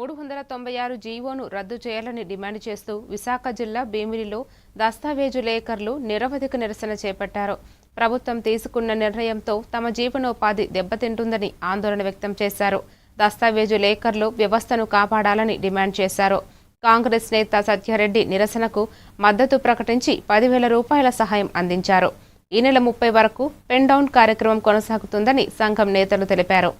396 జీవోను రద్దు చేయాలని డిమాండ్ చేస్తూ విశాఖ జిల్లా భీమిలిలో దస్తావేజు లేఖర్లు నిరవధిక నిరసన చేపట్టారు. ప్రభుత్వం తీసుకున్న నిర్ణయంతో తమ జీవనోపాధి దెబ్బతింటుందని ఆందోళన వ్యక్తం చేశారు. దస్తావేజు లేఖర్లు వ్యవస్థను కాపాడాలని డిమాండ్ చేశారు. కాంగ్రెస్ నేత సత్యారెడ్డి నిరసనకు మద్దతు ప్రకటించి 10,000 రూపాయల సహాయం అందించారు. ఈ నెల 30 వరకు పెన్ డౌన్ కార్యక్రమం కొనసాగుతుందని సంఘం నేతలు తెలిపారు.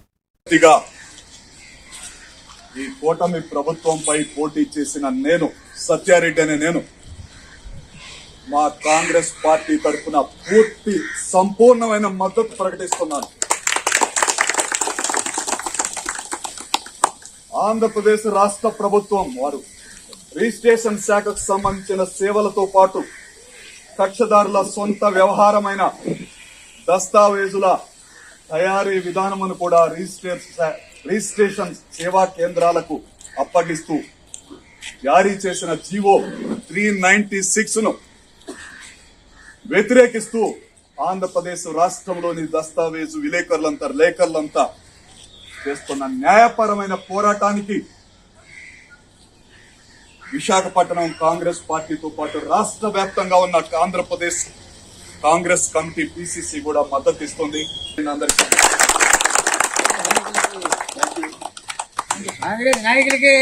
ఈ కూటమి ప్రభుత్వంపై పోటీ చేసిన నేను సత్యారెడ్డి అనే నేను మా కాంగ్రెస్ పార్టీ తరఫున పూర్తి సంపూర్ణమైన మద్దతు ప్రకటిస్తున్నాను. ఆంధ్రప్రదేశ్ రాష్ట్ర ప్రభుత్వం వారు రిజిస్ట్రేషన్ శాఖకు సంబంధించిన సేవలతో పాటు కక్షదారుల సొంత వ్యవహారమైన దస్తావేజుల తయారీ విధానమును కూడా రిజిస్ట్రేషన్ సేవా కేంద్రాలకు అప్పగిస్తూ జారీ చేసిన జీవో 396ను వ్యతిరేకిస్తూ ఆంధ్రప్రదేశ్ రాష్ట్రంలోని దస్తావేజు లేఖర్లంతా చేస్తున్న న్యాయపరమైన పోరాటానికి విశాఖపట్నం కాంగ్రెస్ పార్టీతో పాటు రాష్ట్ర వ్యాప్తంగా ఉన్న ఆంధ్రప్రదేశ్ కాంగ్రెస్ కమిటీ పిసిసి కూడా మద్దతు ఇస్తుంది. కాంగ్రెస్ నాయకులకి